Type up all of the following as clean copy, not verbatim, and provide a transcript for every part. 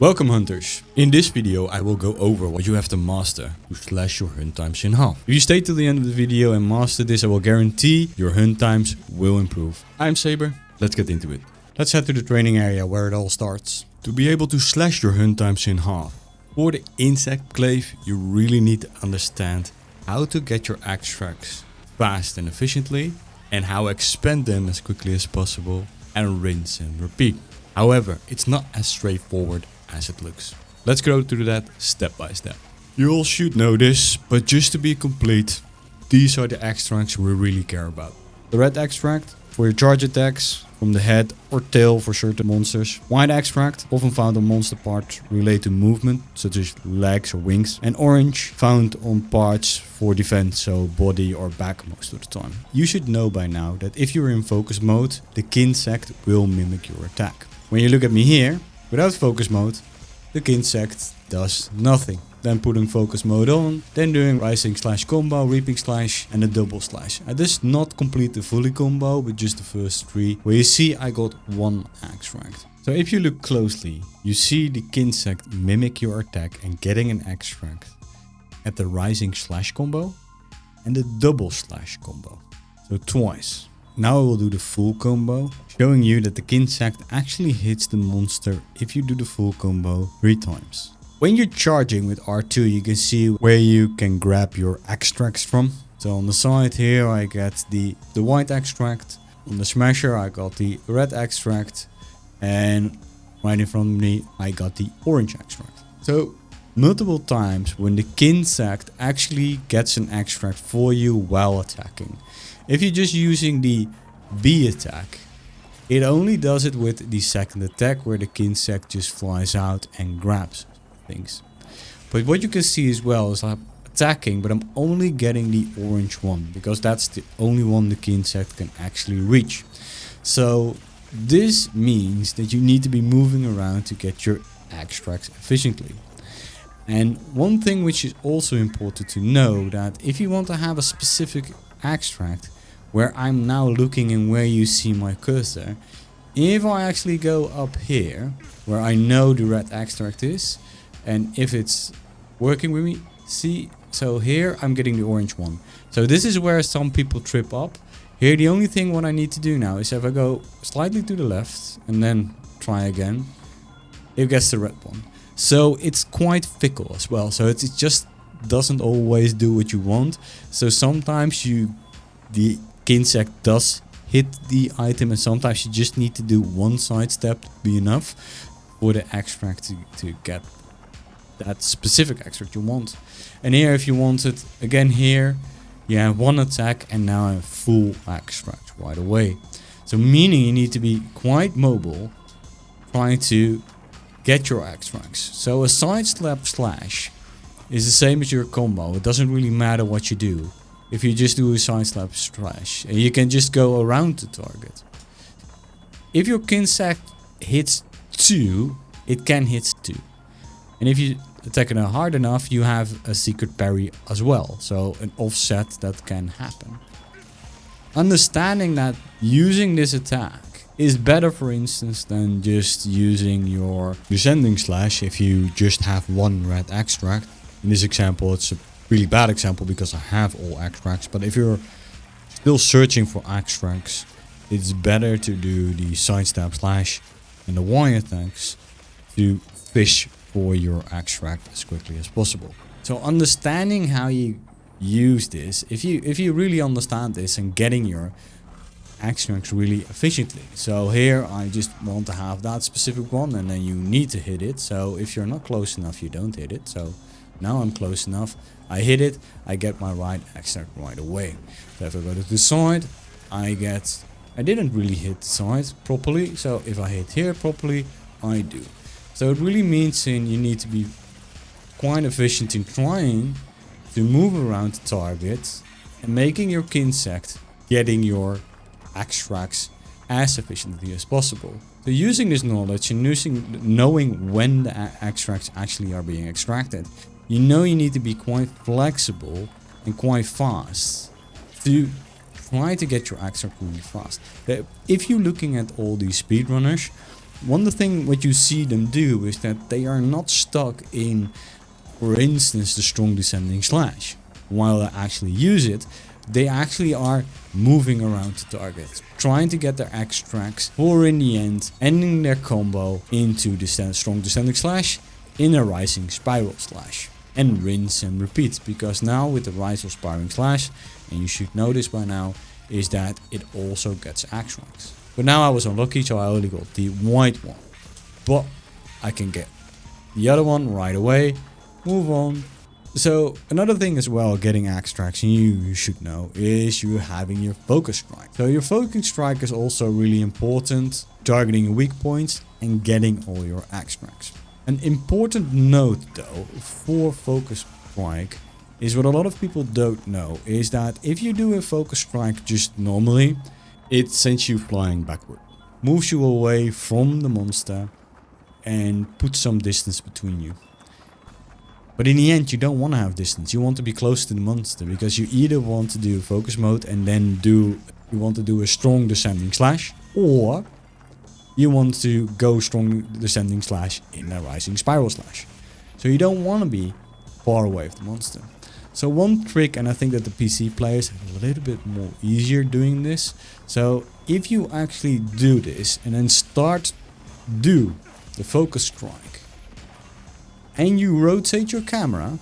Welcome hunters! In this video I will go over what you have to master to slash your hunt times in half. If you stay till the end of the video and master this, I will guarantee your hunt times will improve. I'm Saber, let's get into it. Let's head to the training area where it all starts. To be able to slash your hunt times in half, for the Insect Glaive you really need to understand how to get your extracts fast and efficiently and how to expand them as quickly as possible and rinse and repeat. However, it's not as straightforward as it looks. Let's go through that step by step. You all should know this, but just to be complete, these are the extracts we really care about. The red extract for your charge attacks from the head or tail for certain monsters. White extract, often found on monster parts related to movement, such as legs or wings. And orange, found on parts for defense, so body or back most of the time. You should know by now that if you're in focus mode, the Kinsect will mimic your attack. When you look at me here, without focus mode, the Kinsect does nothing. Then putting focus mode on, then doing rising slash combo, reaping slash and a double slash. I just not complete the fully combo, but just the first three, where you see I got one extract. So if you look closely, you see the Kinsect mimic your attack and getting an extract at the rising slash combo and the double slash combo. So twice. Now I will do the full combo, showing you that the Kinsect actually hits the monster if you do the full combo 3 times. When you're charging with R2, you can see where you can grab your extracts from. So on the side here I get the white extract, on the smasher I got the red extract, and right in front of me I got the orange extract. So multiple times when the Kinsect actually gets an extract for you while attacking. If you're just using the B attack, it only does it with the second attack where the Kinsect just flies out and grabs things. But what you can see as well is I'm attacking, but I'm only getting the orange one because that's the only one the Kinsect can actually reach. So this means that you need to be moving around to get your extracts efficiently. And one thing which is also important to know, that if you want to have a specific extract where I'm now looking and where you see my cursor, if I actually go up here where I know the red extract is, and if it's working with me, see, so here I'm getting the orange one. So this is where some people trip up. Here the only thing what I need to do now is if I go slightly to the left and then try again, it gets the red one. So it's quite fickle as well, so it just doesn't always do what you want. So sometimes the Kinsect does hit the item, and sometimes you just need to do one sidestep to be enough for the extract to get that specific extract you want. And here if you want it, again here, you have one attack and now a full extract right away. So meaning you need to be quite mobile trying to get your extracts. So a sidestep slash is the same as your combo. It doesn't really matter what you do. If you just do a sidestep slash, you can just go around the target. If your Kinsect hits 2, it can hit 2. And if you attack it hard enough, you have a secret parry as well. So an offset that can happen. Understanding that using this attack is better, for instance, than just using your descending slash if you just have one red extract. In this example, it's a really bad example because I have all extracts, but if you're still searching for extracts, it's better to do the sidestep slash and the Y attacks to fish for your extract as quickly as possible. So understanding how you use this, if you really understand this and getting your extracts really efficiently. So here I just want to have that specific one, and then you need to hit it. So if you're not close enough, you don't hit it. So now I'm close enough, I hit it, I get my right extract right away. So if I go to the side, I didn't really hit the side properly, so if I hit here properly, I do. So it really means you need to be quite efficient in trying to move around the target and making your Kinsect getting your extracts as efficiently as possible. So using this knowledge and knowing when the extracts actually are being extracted, you know you need to be quite flexible and quite fast to try to get your extract really fast. If you're looking at all these speedrunners, one thing what you see them do is that they are not stuck in, for instance, the strong descending slash. While they actually use it, they actually are moving around the target, trying to get their extracts, or in the end, ending their combo into the strong descending slash in a rising spiral slash. And rinse and repeat, because now with the rise of spiraling slash, and you should know this by now, is that it also gets extracts. But now I was unlucky, so I only got the white one. But I can get the other one right away, move on. So another thing as well, getting extracts, and you should know, is you having your focus strike. So your focus strike is also really important, targeting your weak points and getting all your extracts. An important note though for focus strike is what a lot of people don't know, is that if you do a focus strike just normally, it sends you flying backward, moves you away from the monster and puts some distance between you. But in the end, you don't want to have distance. You want to be close to the monster, because you either want to do focus mode and then you want to do a strong descending slash, or you want to go strong descending slash in a rising spiral slash. So you don't want to be far away from the monster. So one trick, and I think that the PC players have a little bit more easier doing this. So if you actually do this and then do the focus strike, and you rotate your camera,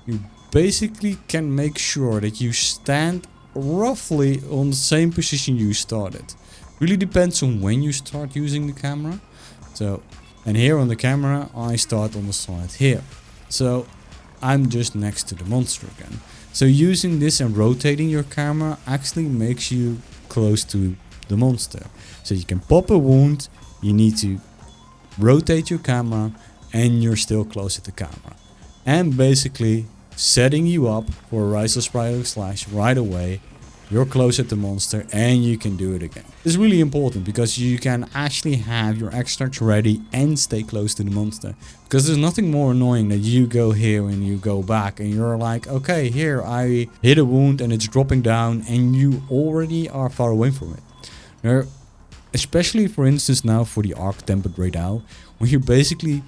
you basically can make sure that you stand roughly on the same position you started. Really depends on when you start using the camera. So, and here on the camera, I start on the side here. So I'm just next to the monster again. So using this and rotating your camera actually makes you close to the monster. So you can pop a wound, you need to rotate your camera, and you're still close to the camera. And basically setting you up for a rise of spiraling slash right away. You're close at the monster and you can do it again. It's really important because you can actually have your extracts ready and stay close to the monster. Because there's nothing more annoying that you go here and you go back and you're like, okay, here I hit a wound and it's dropping down and you already are far away from it. Now, especially for instance now for the arc tempered right now, when you basically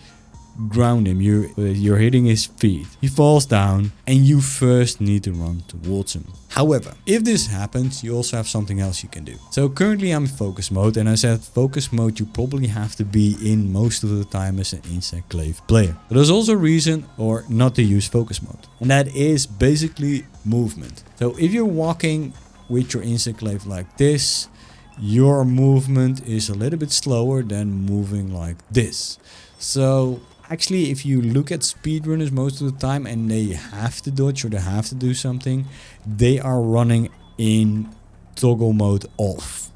ground him, you're hitting his feet, he falls down and you first need to run towards him. However, if this happens, you also have something else you can do. So currently I'm in focus mode, and I said focus mode you probably have to be in most of the time as an Insect Glaive player. But there's also a reason or not to use focus mode, and that is basically movement. So if you're walking with your Insect Glaive like this, your movement is a little bit slower than moving like this. So actually, if you look at speedrunners most of the time and they have to dodge or they have to do something, they are running in toggle mode off.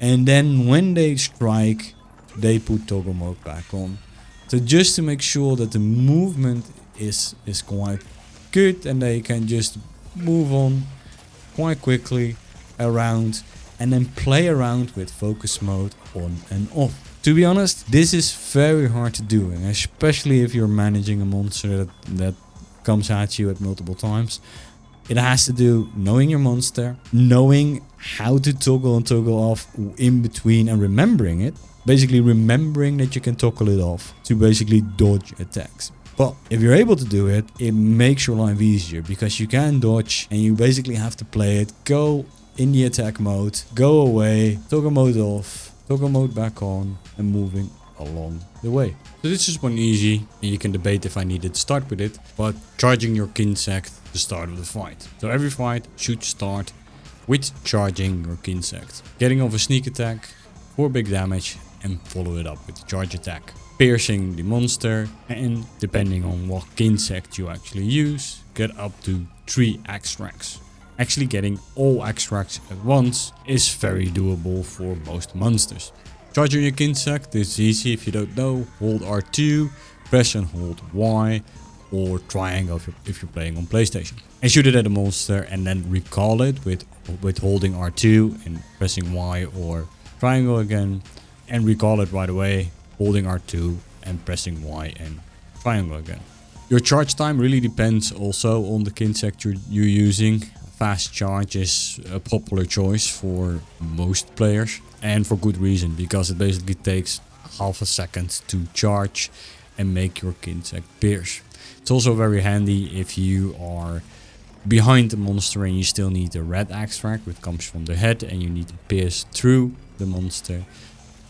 And then when they strike, they put toggle mode back on. So just to make sure that the movement is quite good and they can just move on quite quickly around and then play around with focus mode on and off. To be honest, this is very hard to do, and especially if you're managing a monster that comes at you at multiple times. It has to do knowing your monster, knowing how to toggle and toggle off in between and remembering it. Basically remembering that you can toggle it off to basically dodge attacks. But if you're able to do it, it makes your life easier because you can dodge and you basically have to play it, go in the attack mode, go away, toggle mode off, toggle mode back on, and moving along the way. So this is one easy, and you can debate if I needed to start with it, but charging your Kinsect the start of the fight. So every fight should start with charging your Kinsect. Getting off a sneak attack for big damage and follow it up with the charge attack. Piercing the monster, and depending on what Kinsect you actually use, get up to 3 extracts. Actually getting all extracts at once is very doable for most monsters. Charging your Kinsect is easy. If you don't know, hold R2, press and hold Y, or triangle if you're playing on PlayStation. And shoot it at a monster and then recall it with holding R2 and pressing Y or triangle again, and recall it right away, holding R2 and pressing Y and triangle again. Your charge time really depends also on the Kinsect you're using. Fast charge is a popular choice for most players, And for good reason, because it basically takes half a second to charge and make your Kinsect pierce. It's also very handy if you are behind the monster and you still need the red extract, which comes from the head, and you need to pierce through the monster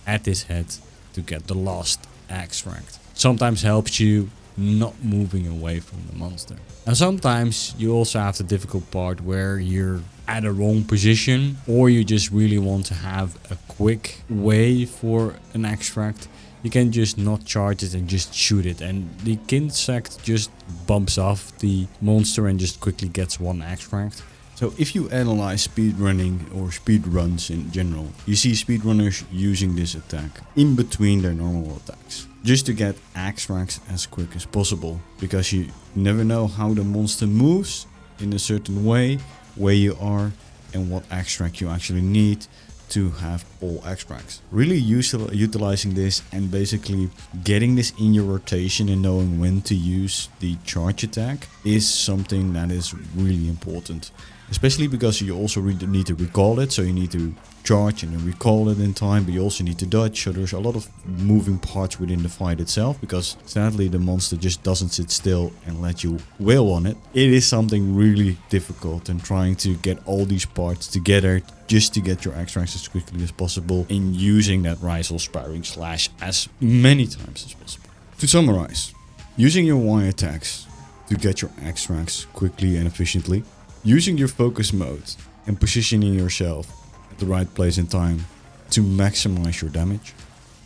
at this head to get the last extract. Sometimes helps you not moving away from the monster. And sometimes you also have the difficult part where you're at a wrong position, or you just really want to have a quick way for an extract. You can just not charge it and just shoot it, and the Kinsect just bumps off the monster and just quickly gets one extract. So if you analyze speedrunning or speedruns in general, you see speedrunners using this attack in between their normal attacks, just to get extracts as quick as possible, because you never know how the monster moves in a certain way, where you are, and what extract you actually need to have all extracts. Really utilizing this and basically getting this in your rotation and knowing when to use the charge attack is something that is really important. Especially because you also need to recall it, so you need to charge and then recall it in time, but you also need to dodge, so there's a lot of moving parts within the fight itself, because sadly the monster just doesn't sit still and let you wail on it. It is something really difficult, and trying to get all these parts together just to get your extracts as quickly as possible, in using that Rizal Sparring Slash as many times as possible. To summarize, using your Y attacks to get your extracts quickly and efficiently, using your focus mode and positioning yourself at the right place and time to maximize your damage,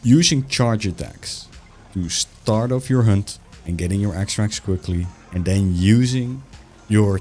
using charge attacks to start off your hunt and getting your extracts quickly, and then using your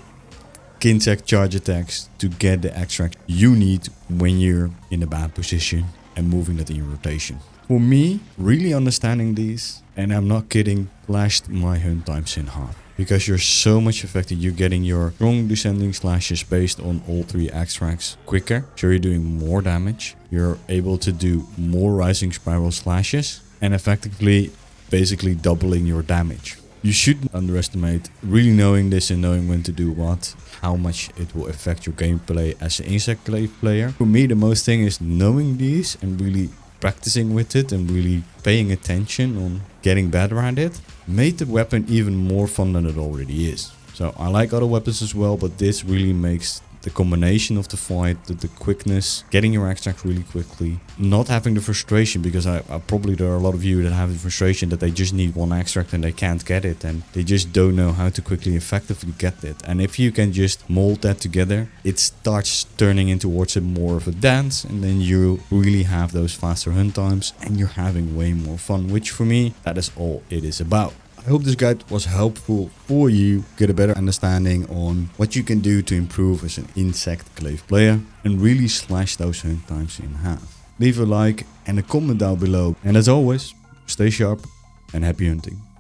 Kinsect charge attacks to get the extract you need when you're in a bad position, and moving that in your rotation. For me, really understanding these, and I'm not kidding, slashed my hunt times in half. Because you're so much affected, you're getting your strong descending slashes based on all three extracts quicker, so you're doing more damage. You're able to do more rising spiral slashes, and effectively basically doubling your damage. You shouldn't underestimate really knowing this and knowing when to do what, how much it will affect your gameplay as an Insect Glaive player. For me, the most thing is knowing these and really practicing with it and really paying attention on getting better at it made the weapon even more fun than it already is. So I like other weapons as well, but this really makes the combination of the fight, the quickness, getting your extract really quickly, not having the frustration, because I probably there are a lot of you that have the frustration that they just need one extract and they can't get it, and they just don't know how to quickly effectively get it. And if you can just mold that together, it starts turning in towards a more of a dance, and then you really have those faster hunt times and you're having way more fun, which for me, that is all it is about. I hope this guide was helpful for you, get a better understanding on what you can do to improve as an Insect Glaive player and really slash those hunt times in half. Leave a like and a comment down below, and as always, stay sharp and happy hunting.